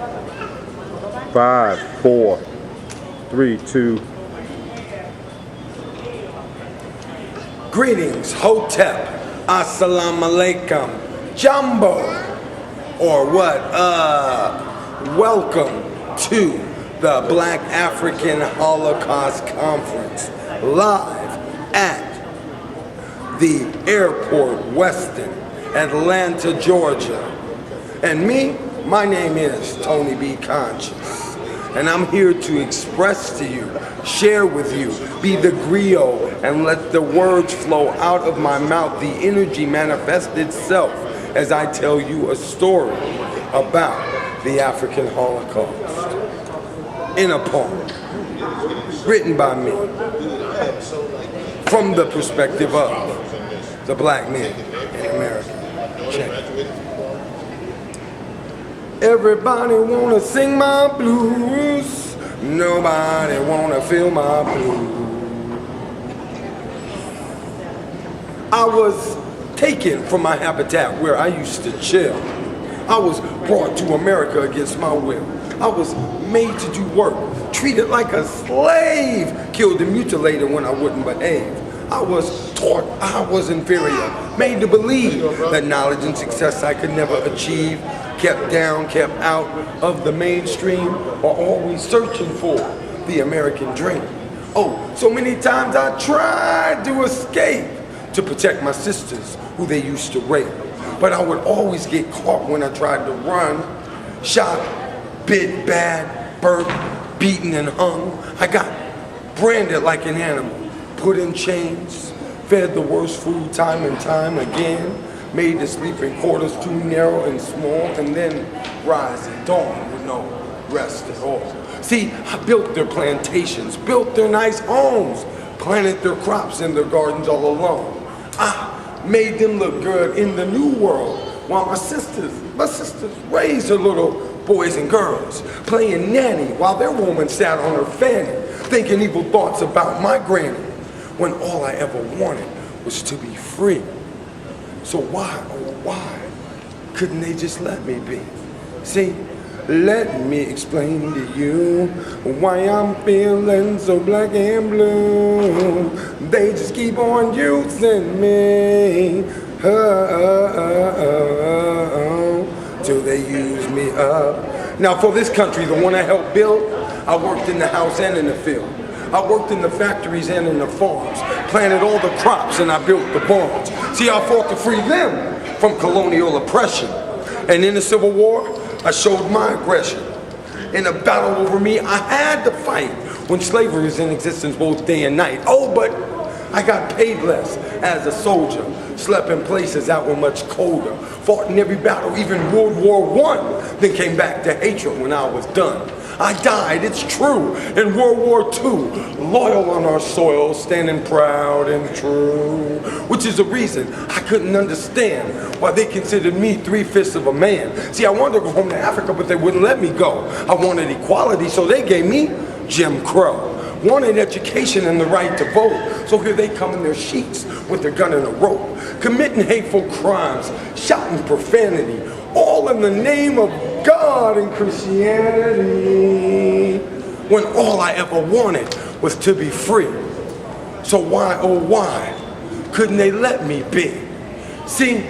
5, 4, 3, 2. Greetings, Hotep, Assalamu alaikum, Jumbo, or what? Welcome to the Black African Holocaust Conference, live at the Airport Westin, Atlanta, Georgia. And me, my name is Tony B. Conscious, and I'm here to express to you, share with you, be the griot, and let the words flow out of my mouth, the energy manifest itself as I tell you a story about the African Holocaust in a poem written by me from the perspective of the black man in America. Check it. Everybody wanna sing my blues, nobody wanna feel my blues. I was taken from my habitat where I used to chill. I was brought to America against my will. I was made to do work, treated like a slave, killed and mutilated when I wouldn't behave. I was taught I was inferior, made to believe that knowledge and success I could never achieve, kept down, kept out of the mainstream, or always searching for the American dream. Oh, so many times I tried to escape to protect my sisters who they used to rape. But I would always get caught when I tried to run, shot, bit bad, burnt, beaten and hung. I got branded like an animal, put in chains, fed the worst food time and time again, made the sleeping quarters too narrow and small, and then rise at dawn with no rest at all. See, I built their plantations, built their nice homes, planted their crops in their gardens all alone. I made them look good in the new world, while my sisters raised their little boys and girls, playing nanny while their woman sat on her fanny, thinking evil thoughts about my granny, when all I ever wanted was to be free. So why, oh why, couldn't they just let me be? See, let me explain to you why I'm feeling so black and blue. They just keep on using me, till they use me up. Now for this country, the one I helped build, I worked in the house and in the field. I worked in the factories and in the farms, planted all the crops and I built the barns. See, I fought to free them from colonial oppression. And in the Civil War, I showed my aggression. In a battle over me, I had to fight when slavery was in existence both day and night. Oh, but I got paid less as a soldier, slept in places that were much colder, fought in every battle, even World War I, then came back to hatred when I was done. I died, it's true, in World War II, loyal on our soil, standing proud and true, which is the reason I couldn't understand why they considered me 3/5 of a man. See, I wanted to go home to Africa, but they wouldn't let me go. I wanted equality, so they gave me Jim Crow. Wanted education and the right to vote, so here they come in their sheets with their gun and a rope, committing hateful crimes, shouting profanity, all in the name of God and Christianity, when all I ever wanted was to be free. So why, oh why, couldn't they let me be? See,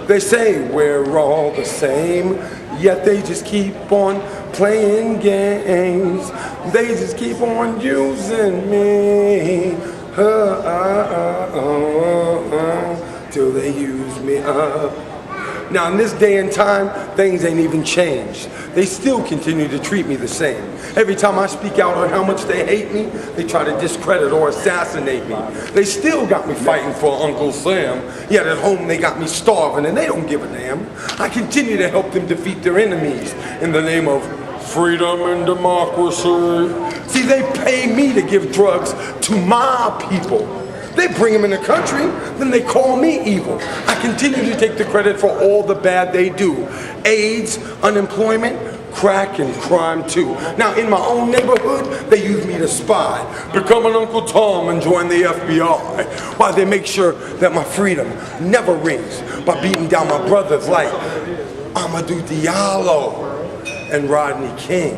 they say we're all the same, yet they just keep on playing games. They just keep on using me, till they use me up. Now in this day and time, things ain't even changed. They still continue to treat me the same. Every time I speak out on how much they hate me, they try to discredit or assassinate me. They still got me fighting for Uncle Sam, yet at home they got me starving and they don't give a damn. I continue to help them defeat their enemies in the name of freedom and democracy. See, they pay me to give drugs to my people. They bring them in the country, then they call me evil. I continue to take the credit for all the bad they do. AIDS, unemployment, crack, and crime too. Now in my own neighborhood, they use me to spy. Become an Uncle Tom and join the FBI. While they make sure that my freedom never rings by beating down my brothers like Amadou Diallo. and Rodney King.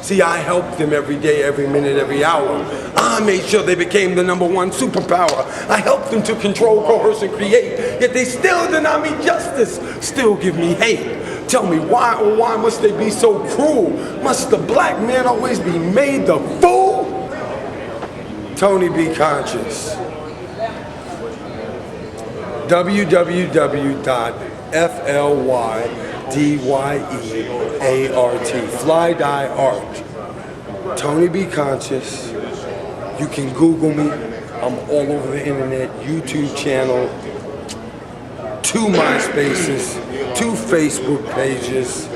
See, I helped them every day, every minute, every hour. I made sure they became the #1 superpower. I helped them to control, coerce, and create. Yet they still deny me justice, still give me hate. Tell me why, oh why must they be so cruel? Must the black man always be made the fool? Tony, be conscious. www.FLYDYEART, Fly Die Art. Tony, be conscious. You can Google me. I'm all over the internet, YouTube channel, 2 MySpaces, 2 Facebook pages,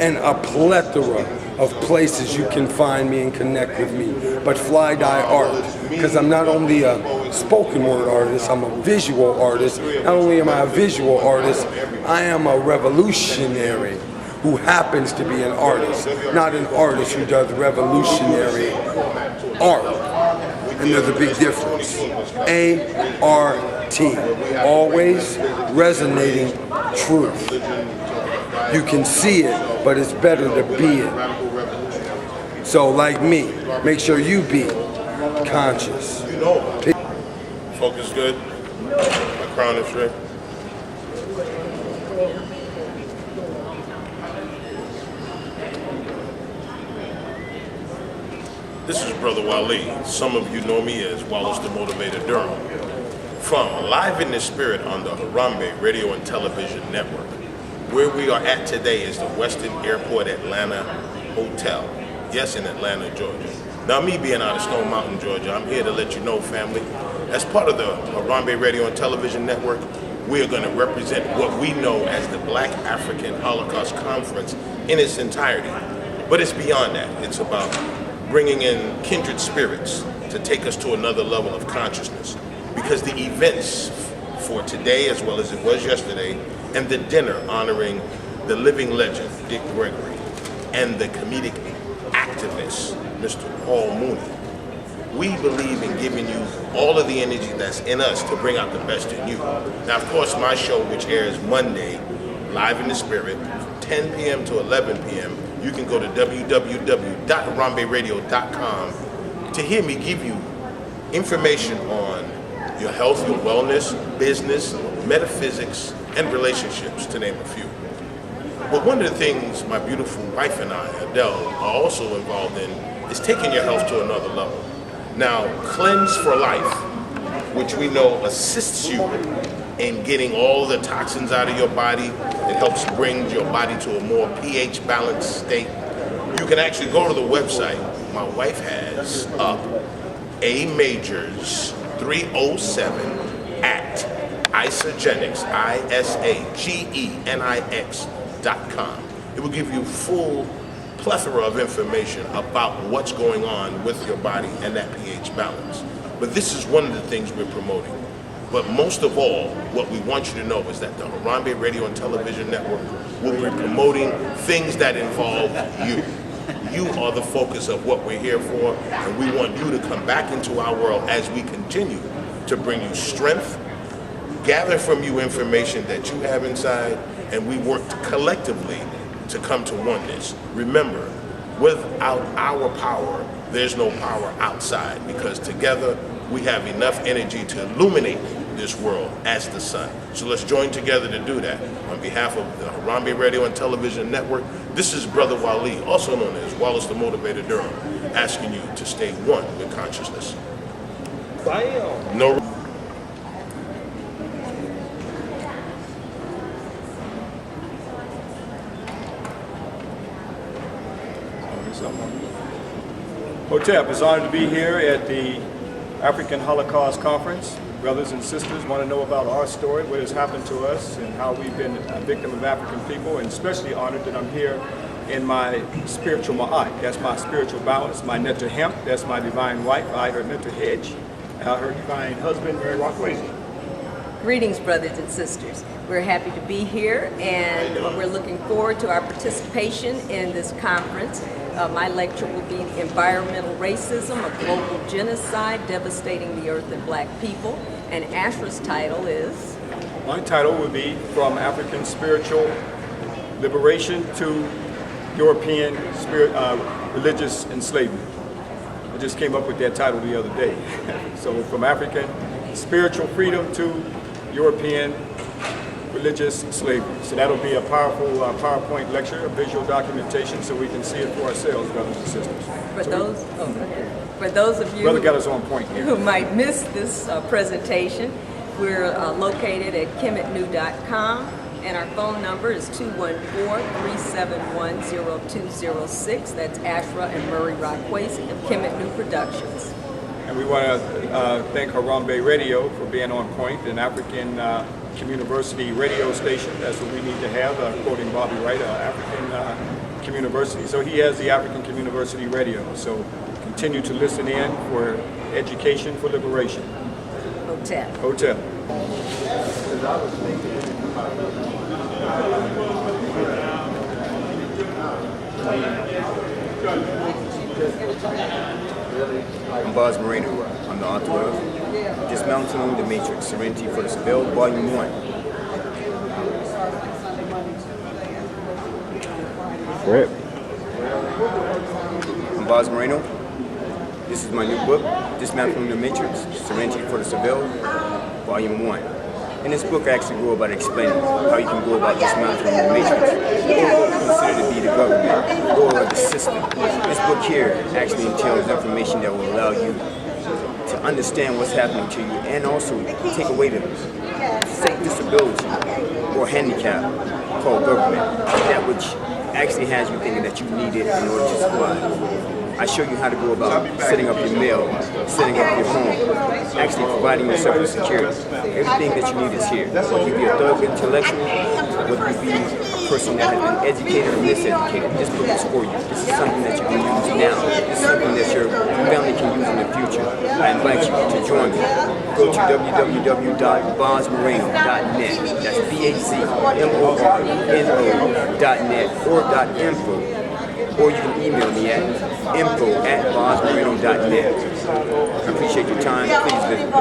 and a plethora of places you can find me and connect with me. But Fly Die Art, because I'm not only a spoken word artist, I'm a visual artist. Not only am I a visual artist, I am a revolutionary who happens to be an artist, not an artist who does revolutionary art. And there's a big difference. A-R-T, always resonating truth. You can see it, but it's better to be it. So like me, make sure you be conscious. Focus good. My crown is straight. This is Brother Wally. Some of you know me as Wallace the Motivator Durham. From Live in the Spirit on the Harambee Radio and Television Network. Where we are at today is the Westin Airport Atlanta Hotel. Yes, in Atlanta, Georgia. Now, me being out of Stone Mountain, Georgia, I'm here to let you know, family, as part of the Harambee Radio and Television Network, we are going to represent what we know as the Black African Holocaust Conference in its entirety. But it's beyond that. It's about bringing in kindred spirits to take us to another level of consciousness. Because the events for today, as well as it was yesterday, and the dinner honoring the living legend, Dick Gregory, and the comedic activist, Mr. Paul Mooney. We believe in giving you all of the energy that's in us to bring out the best in you. Now, of course, my show, which airs Monday, Live in the Spirit, from 10 p.m. to 11 p.m., you can go to www.harambeeradio.com to hear me give you information on your health, your wellness, business, metaphysics, and relationships, to name a few. But one of the things my beautiful wife and I, Adele, are also involved in is taking your health to another level. Now, Cleanse for Life, which we know assists you in getting all the toxins out of your body. It helps bring your body to a more pH balanced state. You can actually go to the website my wife has up, A Majors 307 at Isagenics, ISAGENIX.com. It will give you full plethora of information about what's going on with your body and that pH balance. But this is one of the things we're promoting. But most of all, what we want you to know is that the Harambee Radio and Television Network will be promoting things that involve you. You are the focus of what we're here for, and we want you to come back into our world as we continue to bring you strength, gather from you information that you have inside, and we work collectively to come to oneness. Remember, without our power, there's no power outside, because together we have enough energy to illuminate this world as the sun. So let's join together to do that. On behalf of the Harambee Radio and Television Network, this is Brother Wally, also known as Wallace the Motivator Durham, asking you to stay one with consciousness. No. Hotep is honored to be here at the African Holocaust Conference. Brothers and sisters want to know about our story, what has happened to us, and how we've been a victim of African people, and especially honored that I'm here in my spiritual ma'at. That's my spiritual balance, my netta hemp, that's my divine wife, I her netta hedge, her divine husband, Mary Rockwayne. Greetings, brothers and sisters. We're happy to be here, and we're looking forward to our participation in this conference. My lecture will be Environmental Racism, a Global Genocide Devastating the Earth and Black People, and Ashra's title is? My title would be From African Spiritual Liberation to European religious enslavement. I just came up with that title the other day. So from African spiritual freedom to European religious slavery. So that'll be a powerful PowerPoint lecture, a visual documentation, so we can see it for ourselves, brothers and sisters. For those of you Brother got us on point here. who might miss this presentation, we're located at kemetnew.com, and our phone number is 214-371-0206. That's Ashra and Murray Rockways of Kemet New Productions. And we want to thank Harambee Radio for being on point, an African community radio station. That's what we need to have, quoting Bobby Wright, African community. So he has the African Community Radio. So continue to listen in for education for liberation. Hotel. I'm Boz Moreno. I'm the author of Dismantling the Matrix, Serenity for the Spell, Volume 1. Rip. I'm Boz Moreno. This is my new book, Dismantling the Matrix, Serenity for the Spell, Volume 1. In this book, I actually go about explaining how you can go about dismantling the matrix, or what we consider to be the government, or the system. This book here actually entails information that will allow you to understand what's happening to you, and also take away the sick disability or handicap called government, that which actually has you thinking that you need it in order to survive. I show you how to go about setting up your mail, setting up your home, actually providing yourself with security. Everything that you need is here. Whether you be a thug intellectual, whether you be a person that has been educated or miseducated, this book is for you. This is something that you can use now. This is something that your family can use in the future. I invite you to join me. Go to www.bozmoreno.net. That's BAZMORNO.net or .info. Or you can email me at info@bozmoreno.net. I appreciate your time. Please visit me.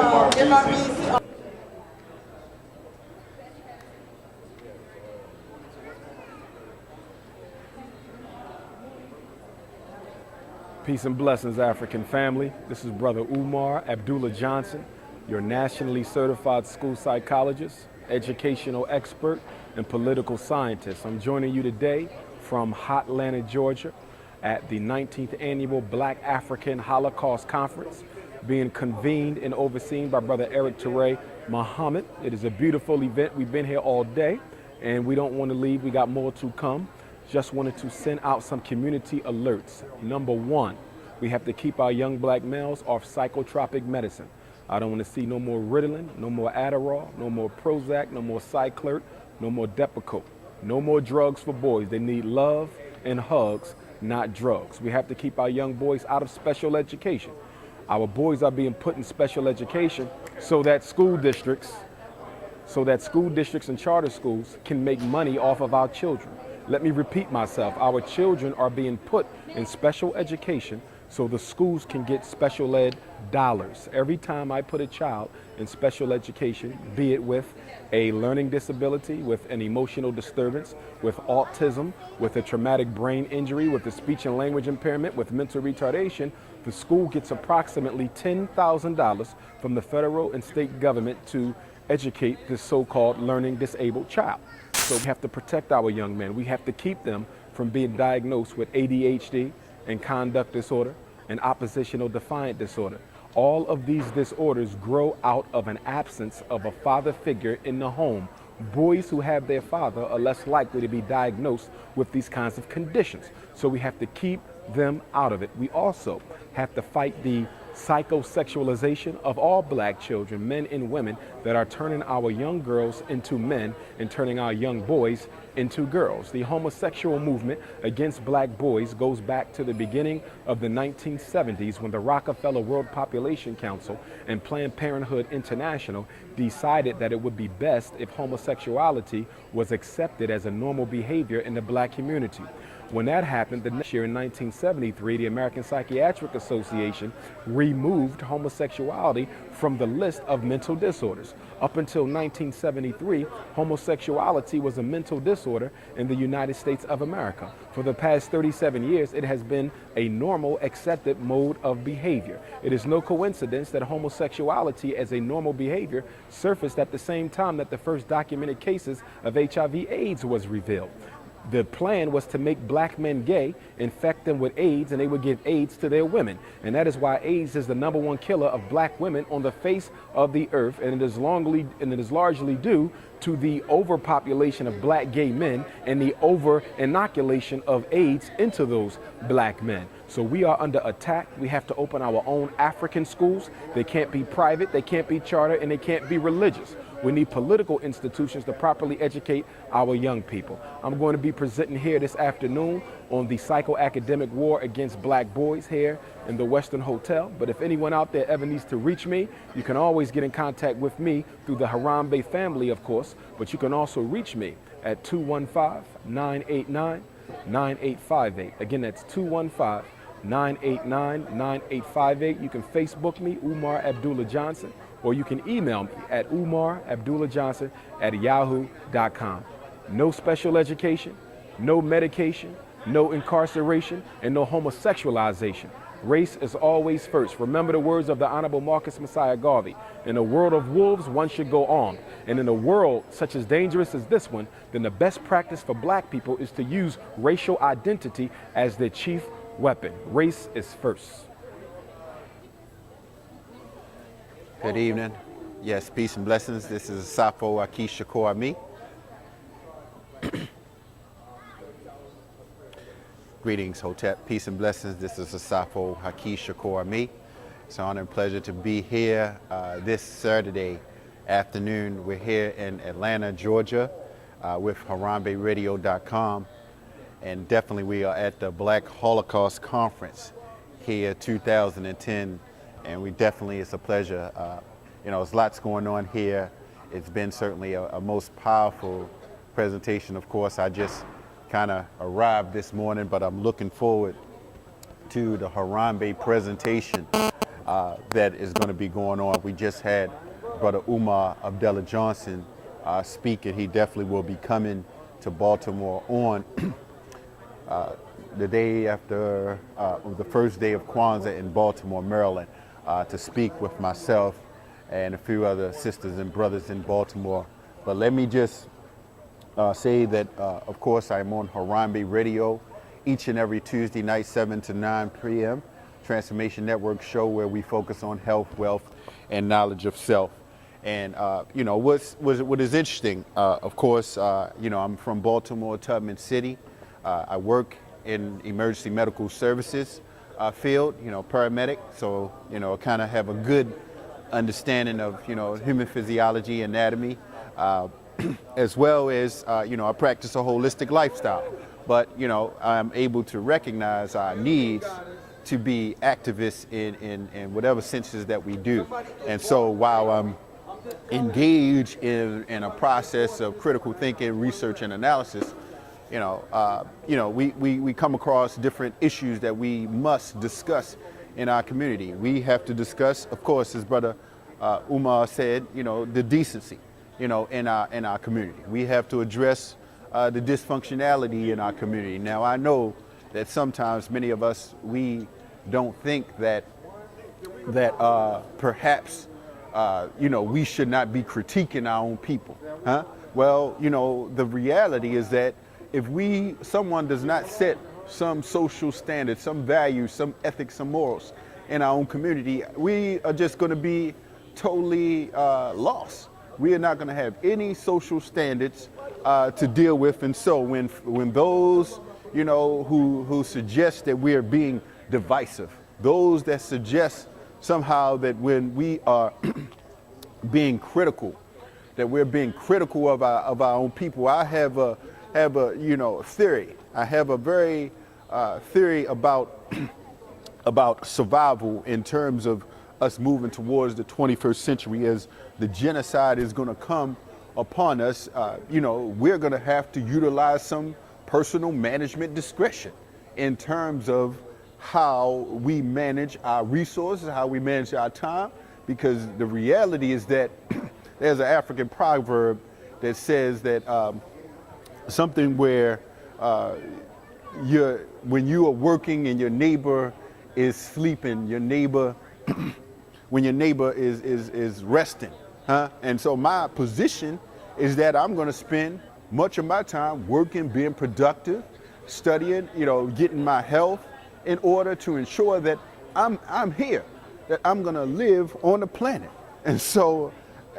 Peace and blessings, African family. This is Brother Umar Abdullah Johnson, your nationally certified school psychologist, educational expert, and political scientist. I'm joining you today from Hotlanta, Georgia, at the 19th Annual Black African Holocaust Conference, being convened and overseen by Brother Eric Toure Muhammad. It is a beautiful event. We've been here all day, and we don't want to leave. We got more to come. Just wanted to send out some community alerts. Number one, we have to keep our young black males off psychotropic medicine. I don't want to see no more Ritalin, no more Adderall, no more Prozac, no more Cyclirt, no more Depakote. No more drugs for boys. They need love and hugs, not drugs. We have to keep our young boys out of special education. Our boys are being put in special education so that school districts and charter schools can make money off of our children. Let me repeat myself. Our children are being put in special education so the schools can get special ed dollars. Every time I put a child in special education, be it with a learning disability, with an emotional disturbance, with autism, with a traumatic brain injury, with a speech and language impairment, with mental retardation, the school gets approximately $10,000 from the federal and state government to educate this so-called learning disabled child. So we have to protect our young men. We have to keep them from being diagnosed with ADHD and conduct disorder and oppositional defiant disorder. All of these disorders grow out of an absence of a father figure in the home. Boys who have their father are less likely to be diagnosed with these kinds of conditions. So we have to keep them out of it. We also have to fight the psychosexualization of all black children, men and women, that are turning our young girls into men and turning our young boys into girls. The homosexual movement against black boys goes back to the beginning of the 1970s, when the Rockefeller World Population Council and Planned Parenthood International decided that it would be best if homosexuality was accepted as a normal behavior in the black community. When that happened, the next year in 1973, the American Psychiatric Association removed homosexuality from the list of mental disorders. Up until 1973, homosexuality was a mental disorder in the United States of America. For the past 37 years, it has been a normal, accepted mode of behavior. It is no coincidence that homosexuality as a normal behavior surfaced at the same time that the first documented cases of HIV/AIDS was revealed. The plan was to make black men gay, infect them with AIDS, and they would give AIDS to their women. And that is why AIDS is the #1 killer of black women on the face of the earth. And it is largely due to the overpopulation of black gay men and the over-inoculation of AIDS into those black men. So we are under attack. We have to open our own African schools. They can't be private, they can't be charter, and they can't be religious. We need political institutions to properly educate our young people. I'm going to be presenting here this afternoon on the psychoacademic war against black boys here in the Western Hotel. But if anyone out there ever needs to reach me, you can always get in contact with me through the Harambee family, of course. But you can also reach me at 215-989-9858. Again, that's 215-989-9858. You can Facebook me, Umar Abdullah Johnson, or you can email me at umarabdullahjohnson@yahoo.com. No special education, no medication, no incarceration, and no homosexualization. Race is always first. Remember the words of the Honorable Marcus Messiah Garvey. In a world of wolves, one should go armed. And in a world such as dangerous as this one, then the best practice for black people is to use racial identity as their chief weapon. Race is first. Good evening. Yes, peace and blessings. This is Safo Aki Shakur Ami. Greetings, Hotep. Peace and blessings. This is Safo Aki Shakur Ami. It's an honor and pleasure to be here this Saturday afternoon. We're here in Atlanta, Georgia, with HarambeeRadio.com. And definitely we are at the Black Holocaust Conference here 2010. And we definitely, it's a pleasure. There's lots going on here. It's been certainly a most powerful presentation. Of course, I just kind of arrived this morning, but I'm looking forward to the Harambee presentation that is going to be going on. We just had Brother Umar Abdullah Johnson speak, and he definitely will be coming to Baltimore on the day after the first day of Kwanzaa in Baltimore, Maryland, to speak with myself and a few other sisters and brothers in Baltimore. But let me just say that, of course, I'm on Harambee Radio each and every Tuesday night, 7 to 9 p.m. Transformation Network show where we focus on health, wealth, and knowledge of self. And, what is interesting, of course, I'm from Baltimore, Tubman City. I work in emergency medical services field, paramedic. So, I kind of have a good understanding of, human physiology, anatomy, as well as, I practice a holistic lifestyle. But, I'm able to recognize our needs to be activists in whatever senses that we do. And so while I'm engaged in a process of critical thinking, research, and analysis, we come across different issues that we must discuss in our community. We have to discuss, of course, as Brother Umar said, the decency, in our community. We have to address the dysfunctionality in our community. Now, I know that sometimes many of us, we don't think that perhaps, we should not be critiquing our own people. Huh? Well, the reality is that if someone does not set some social standards, some values, some ethics, some morals in our own community, we are just going to be totally lost. We are not going to have any social standards to deal with. And so when those, who suggest that we are being divisive, those that suggest somehow that when we are being critical, that we're being critical of our own people, I have a theory. I have a very theory about survival in terms of us moving towards the 21st century. As the genocide is going to come upon us, we're going to have to utilize some personal management discretion in terms of how we manage our resources, how we manage our time, because the reality is that there's an African proverb that says that something where when you are working and your neighbor is sleeping, your neighbor, when your neighbor is resting, huh? And so my position is that I'm going to spend much of my time working, being productive, studying, getting my health in order to ensure that I'm here, that I'm going to live on the planet. And so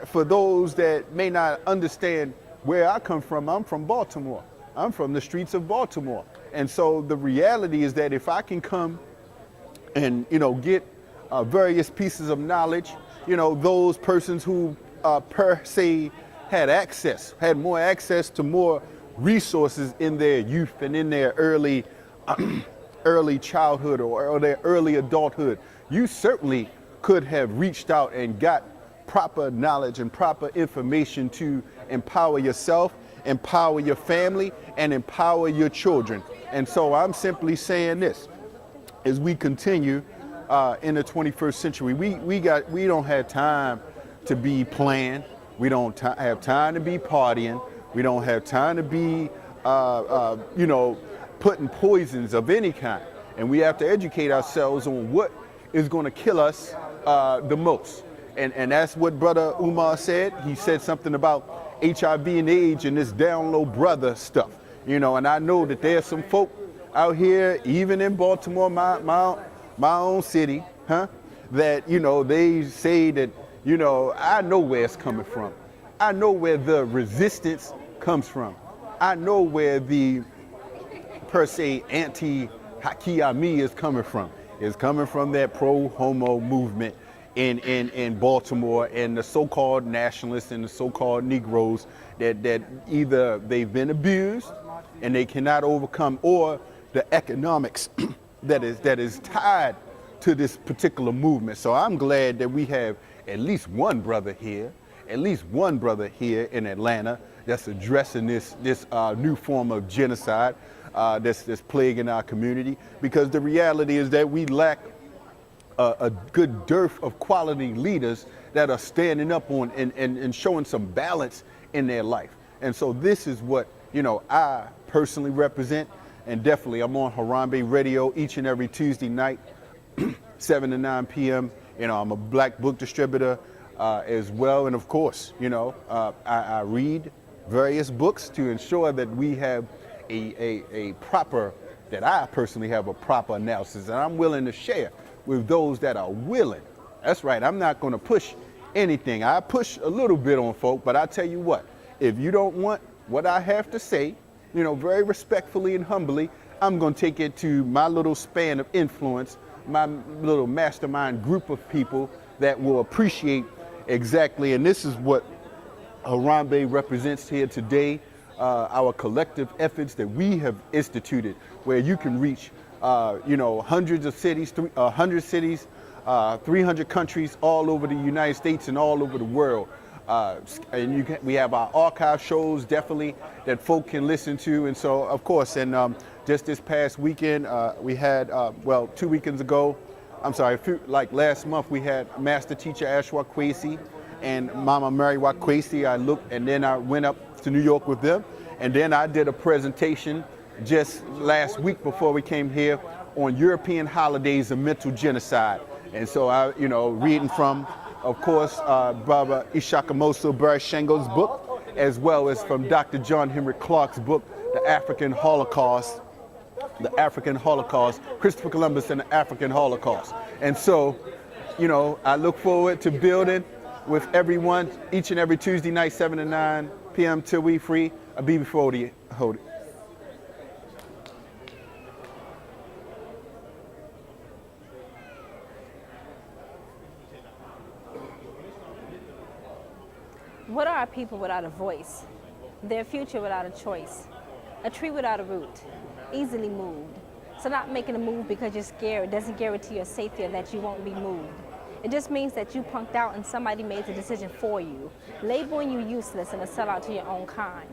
for those that may not understand where I come from, I'm from Baltimore. I'm from the streets of Baltimore. And so the reality is that if I can come and, get various pieces of knowledge, those persons who per se had more access to more resources in their youth and in their early childhood or their early adulthood, you certainly could have reached out and got proper knowledge and proper information to empower yourself, empower your family, and empower your children. And so I'm simply saying this, as we continue in the 21st century, we don't have time to be playing. We don't have time to be partying. We don't have time to be, putting poisons of any kind. And we have to educate ourselves on what is going to kill us the most. And that's what Brother Umar said. He said something about HIV and AIDS and this down low brother stuff. And I know that there's some folk out here, even in Baltimore, my own city, huh? That, they say that, I know where it's coming from. I know where the resistance comes from. I know where the, per se, anti-Hakiyami is coming from. It's coming from that pro-homo movement in Baltimore, and the so-called nationalists and the so-called Negroes that either they've been abused and they cannot overcome, or the economics that is tied to this particular movement. So I'm glad that we have at least one brother here in Atlanta that's addressing this new form of genocide that's plaguing our community, because the reality is that we lack a good dearth of quality leaders that are standing up on and showing some balance in their life. And so this is what, I personally represent, and definitely I'm on Harambee Radio each and every Tuesday night, 7 to 9 p.m. I'm a black book distributor as well. And of course, I read various books to ensure that we have that I personally have a proper analysis, and I'm willing to share with those that are willing. That's right, I'm not going to push anything. I push a little bit on folk, but I tell you what, if you don't want what I have to say, very respectfully and humbly, I'm going to take it to my little span of influence, my little mastermind group of people that will appreciate exactly, and this is what Harambee represents here today, our collective efforts that we have instituted, where you can reach hundreds of cities, 100 cities, 300 countries all over the United States and all over the world. And we have our archive shows definitely that folk can listen to. And so, of course, and just this past weekend, we had, 2 weekends ago, last month, we had Master Teacher Ashwa Kwesi and Mama Mary Wakwesi. I looked, and then I went up to New York with them. And then I did a presentation just last week before we came here on European holidays of mental genocide. And so I, reading from, of course, Baba Ishakamoso Barashengo's book, as well as from Dr. John Henry Clark's book, The African Holocaust, Christopher Columbus and the African Holocaust. And so, I look forward to building with everyone each and every Tuesday night, 7 to 9 p.m. till we free. I'll be before you hold it. What are a people without a voice? Their future without a choice. A tree without a root, easily moved. So not making a move because you're scared doesn't guarantee your safety or that you won't be moved. It just means that you punked out and somebody made the decision for you, labeling you useless and a sellout to your own kind.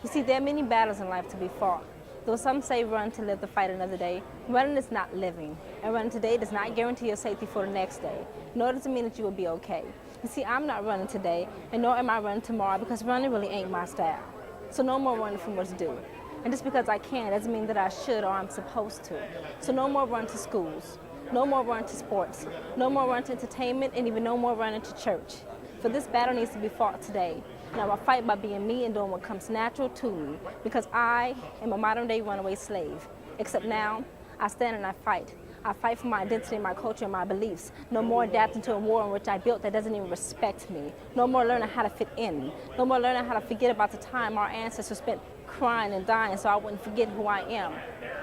You see, there are many battles in life to be fought. Though some say run to live to fight another day, running is not living. And running today does not guarantee your safety for the next day, nor does it mean that you will be okay. You see, I'm not running today, and nor am I running tomorrow, because running really ain't my style. So no more running from what's due. And just because I can doesn't mean that I should or I'm supposed to. So no more run to schools, no more run to sports, no more run to entertainment, and even no more running to church. For this battle needs to be fought today. And I will fight by being me and doing what comes natural to me, because I am a modern-day runaway slave. Except now, I stand and I fight. I fight for my identity, my culture, and my beliefs. No more adapting to a war in which I built that doesn't even respect me. No more learning how to fit in. No more learning how to forget about the time our ancestors spent crying and dying so I wouldn't forget who I am.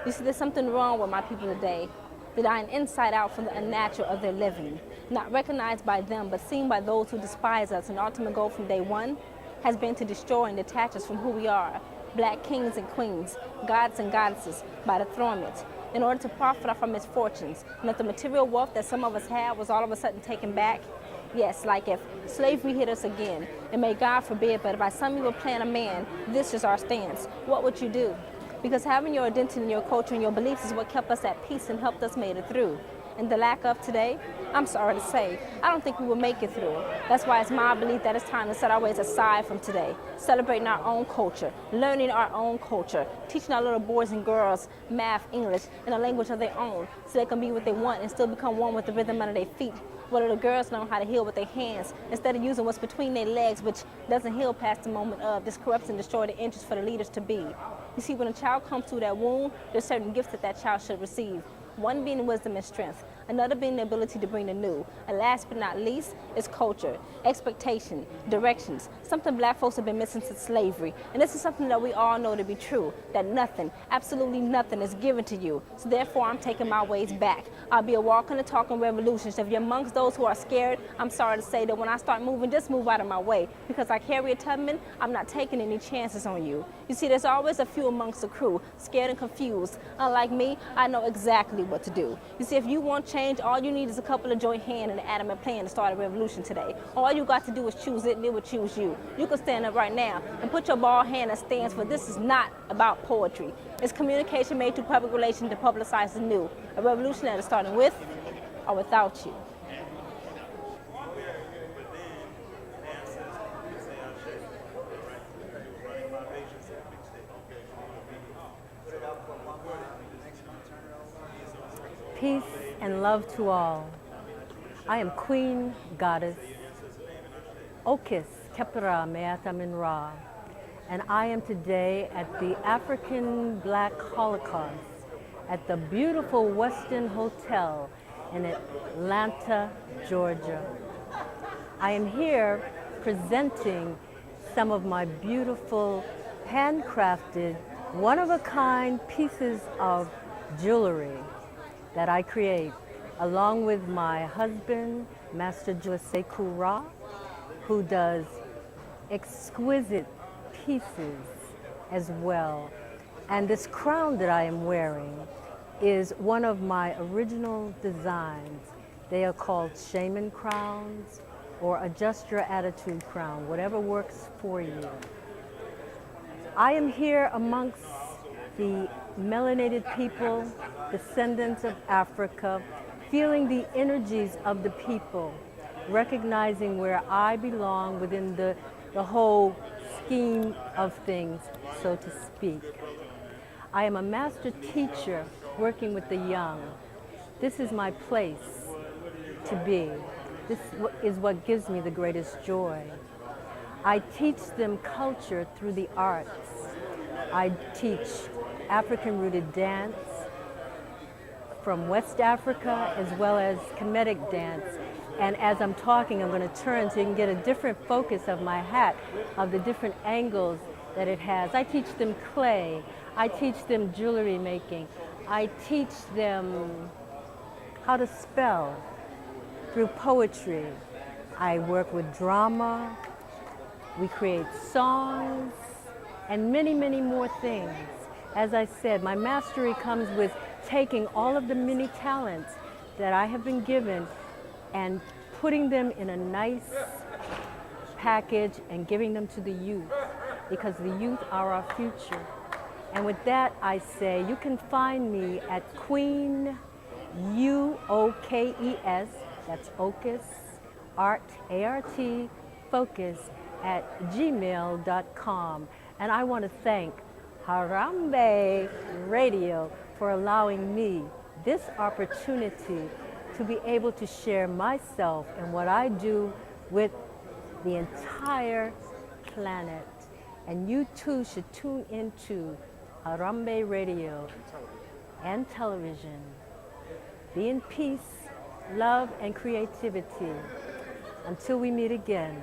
You see, there's something wrong with my people today. They're dying inside out from the unnatural of their living. Not recognized by them, but seen by those who despise us. And ultimate goal from day one has been to destroy and detach us from who we are. Black kings and queens, gods and goddesses, by dethronement, in order to profit off our misfortunes. And if the material wealth that some of us had was all of a sudden taken back, yes, like if slavery hit us again, and may God forbid, but by some evil plan of man, this is our stance, what would you do? Because having your identity and your culture and your beliefs is what kept us at peace and helped us make it through. And the lack of today, I'm sorry to say, I don't think we will make it through. That's why it's my belief that it's time to set our ways aside from today, celebrating our own culture, learning our own culture, teaching our little boys and girls math, English, and a language of their own, so they can be what they want and still become one with the rhythm under their feet. Where little girls learn how to heal with their hands instead of using what's between their legs, which doesn't heal past the moment of. This corrupts and destroys the interest for the leaders to be. You see, when a child comes through that womb, there's certain gifts that that child should receive. One being wisdom and strength, another being the ability to bring the new, and last but not least is culture, expectation, directions, something black folks have been missing since slavery. And this is something that we all know to be true, that nothing, absolutely nothing is given to you. So therefore I'm taking my ways back. I'll be a walking and talking revolution. So if you're amongst those who are scared, I'm sorry to say that when I start moving, just move out of my way. Because like Harriet Tubman, I'm not taking any chances on you. You see, there's always a few amongst the crew, scared and confused. Unlike me, I know exactly what to do. You see, if you want change, all you need is a couple of joint hands and an adamant plan to start a revolution today. All you got to do is choose it and it will choose you. You can stand up right now and put your bald hand in stance, for this is not about poetry. It's communication made through public relations to publicize the new. A revolution that is starting with or without you. Peace and love to all. I am Queen Goddess Okis Kepra Meatamin Ra, and I am today at the African Black Holocaust at the beautiful Westin Hotel in Atlanta, Georgia. I am here presenting some of my beautiful handcrafted, one-of-a-kind pieces of jewelry that I create, along with my husband, Master Sekou Ra, who does exquisite pieces as well. And this crown that I am wearing is one of my original designs. They are called shaman crowns or adjust your attitude crown, whatever works for you. I am here amongst the melanated people, descendants of Africa, feeling the energies of the people, recognizing where I belong within the whole scheme of things, so to speak. I am a master teacher working with the young. This is my place to be. This is what gives me the greatest joy. I teach them culture through the arts. I teach African-rooted dance from West Africa, as well as Kemetic dance. And as I'm talking, I'm going to turn so you can get a different focus of my hat, of the different angles that it has. I teach them clay. I teach them jewelry making. I teach them how to spell through poetry. I work with drama. We create songs and many, many more things. As I said, my mastery comes with taking all of the many talents that I have been given and putting them in a nice package and giving them to the youth, because the youth are our future. And with that, I say you can find me at Queen, UOKES, that's Okes, Art, A-R-T, Focus, at gmail.com. And I want to thank Harambee Radio for allowing me this opportunity to be able to share myself and what I do with the entire planet. And you too should tune into Harambee Radio and television. Be in peace, love, and creativity. Until we meet again.